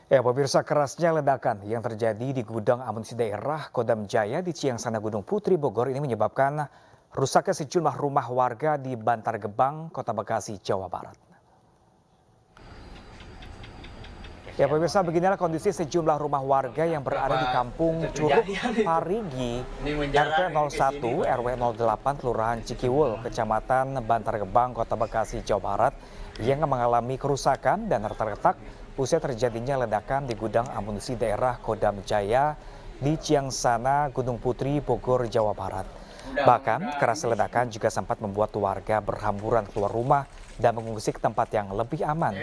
Ya, pemirsa, kerasnya ledakan yang terjadi di gudang amunisi daerah Kodam Jaya di Ciangsana Gunung Putri Bogor ini menyebabkan rusaknya sejumlah rumah warga di Bantar Gebang, Kota Bekasi, Jawa Barat. Ya, pemirsa, beginilah kondisi sejumlah rumah warga yang berada di Kampung Curug Parigi, RT 01, RW 08, Kelurahan Cikiwul, Kecamatan Bantar Gebang, Kota Bekasi, Jawa Barat, yang mengalami kerusakan dan retak-retak usai terjadinya ledakan di gudang amunisi daerah Kodam Jaya di Ciangsana, Gunung Putri, Bogor, Jawa Barat. Bahkan, keras ledakan juga sempat membuat warga berhamburan keluar rumah dan mengungsi ke tempat yang lebih aman.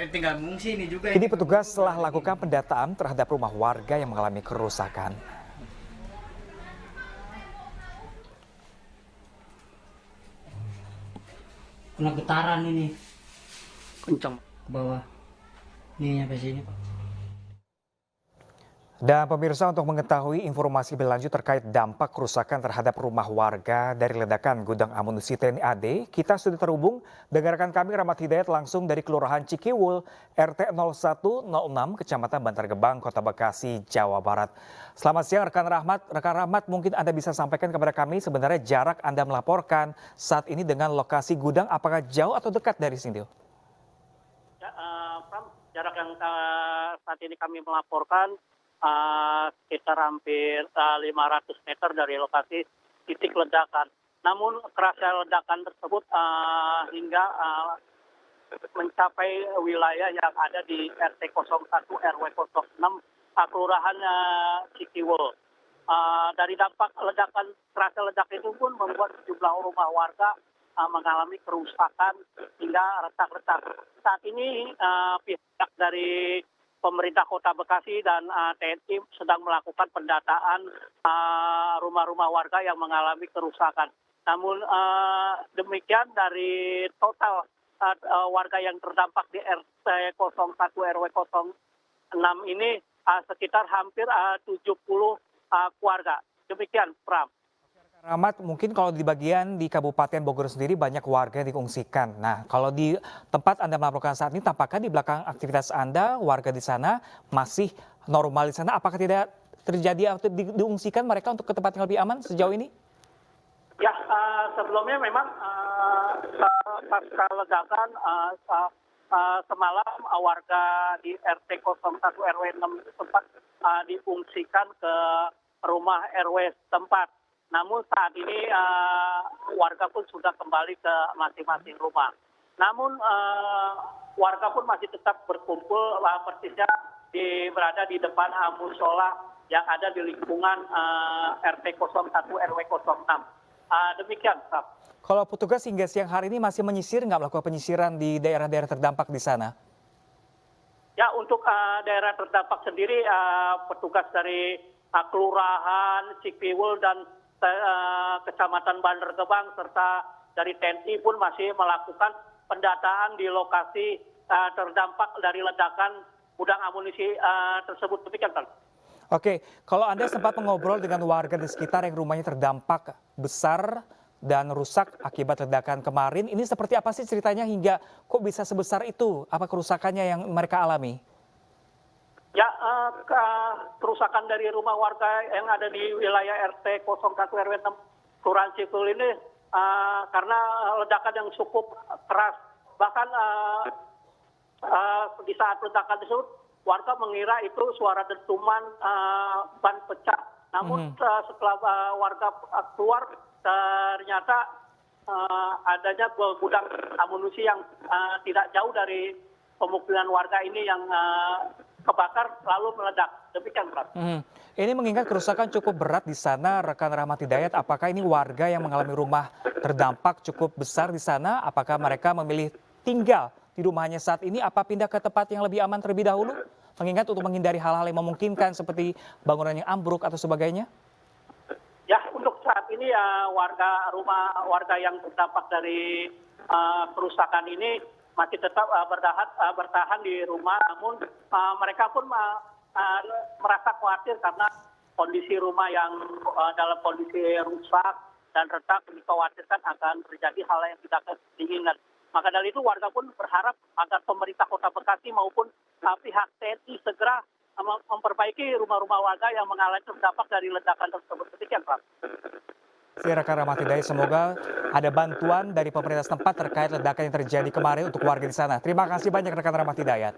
Kini petugas telah lakukan pendataan terhadap rumah warga yang mengalami kerusakan. Kena getaran ini Kencang. ke bawah. Ini sampai sini, Pak. Dan pemirsa, untuk mengetahui informasi lebih lanjut terkait dampak kerusakan terhadap rumah warga dari ledakan gudang amunisi TNI AD, kita sudah terhubung dengan rekan kami Rahmat Hidayat langsung dari Kelurahan Cikiwul, RT 0106, Kecamatan Bantar Gebang, Kota Bekasi, Jawa Barat. Selamat siang rekan Rahmat. Rekan Rahmat, mungkin Anda bisa sampaikan kepada kami sebenarnya jarak Anda melaporkan saat ini dengan lokasi gudang, apakah jauh atau dekat dari sini? Ya, Pram, jarak yang saat ini kami melaporkan sekitar hampir 500 meter dari lokasi titik ledakan. Namun kerasnya ledakan tersebut hingga mencapai wilayah yang ada di RT 01 RW 06 Kelurahan Cikiwul. Dari dampak ledakan kerasnya ledakan itu pun membuat sejumlah rumah warga mengalami kerusakan hingga retak-retak. Saat ini pihak dari pemerintah Kota Bekasi dan TNI sedang melakukan pendataan rumah-rumah warga yang mengalami kerusakan. Namun demikian dari total warga yang terdampak di RT 01 RW 06 ini sekitar hampir 70 keluarga. Demikian, Pram. Rahmat, mungkin kalau di bagian di Kabupaten Bogor sendiri banyak warga yang diungsikan. Nah, kalau di tempat Anda melaporkan saat ini, tampaknya di belakang aktivitas Anda, warga di sana masih normal di sana. Apakah tidak terjadi atau diungsikan mereka untuk ke tempat yang lebih aman sejauh ini? Ya, sebelumnya memang pasca ledakan semalam warga di RT 01 RW 6 sempat diungsikan ke rumah RW setempat. Namun saat ini warga pun sudah kembali ke masing-masing rumah. Namun warga pun masih tetap berkumpul persisnya berada di depan musola yang ada di lingkungan RT 01 RW 06. Demikian, Pak. Kalau petugas hingga siang hari ini masih menyisir, nggak melakukan penyisiran di daerah-daerah terdampak di sana? Ya, untuk daerah terdampak sendiri petugas dari Kelurahan Cikiwul dan Kecamatan Bantar Gebang serta dari TNI pun masih melakukan pendataan di lokasi terdampak dari ledakan gudang amunisi tersebut. Demikian, Pak. Oke, kalau Anda sempat mengobrol dengan warga di sekitar yang rumahnya terdampak besar dan rusak akibat ledakan kemarin, ini seperti apa sih ceritanya hingga kok bisa sebesar itu? Apa kerusakannya yang mereka alami? Ya, kerusakan dari rumah warga yang ada di wilayah RT 01 RW 6 Kelurahan Cikiwul ini karena ledakan yang cukup keras. Bahkan di saat ledakan tersebut warga mengira itu suara dentuman ban pecah. Namun setelah warga keluar ternyata adanya gudang amunisi yang tidak jauh dari pemukiman warga ini yang kebakar lalu meledak. Demikian, Pak. Ini mengingat kerusakan cukup berat di sana, rekan Rahmat Hidayat, apakah ini warga yang mengalami rumah terdampak cukup besar di sana? Apakah mereka memilih tinggal di rumahnya saat ini? Apa pindah ke tempat yang lebih aman terlebih dahulu? Mengingat untuk menghindari hal-hal yang memungkinkan seperti bangunan yang ambruk atau sebagainya? Ya, untuk saat ini warga yang terdampak dari kerusakan ini masih tetap bertahan di rumah, namun mereka pun merasa khawatir karena kondisi rumah yang dalam kondisi rusak dan retak dikhawatirkan akan terjadi hal yang tidak diinginkan. Maka dari itu warga pun berharap agar pemerintah Kota Bekasi maupun pihak TNI segera memperbaiki rumah-rumah warga yang mengalami terdampak dari ledakan tersebut. Demikian, Pak. Si rekan Rahmat Hidayat, semoga ada bantuan dari pemerintah setempat terkait ledakan yang terjadi kemarin untuk warga di sana. Terima kasih banyak rekan Rahmat Hidayat.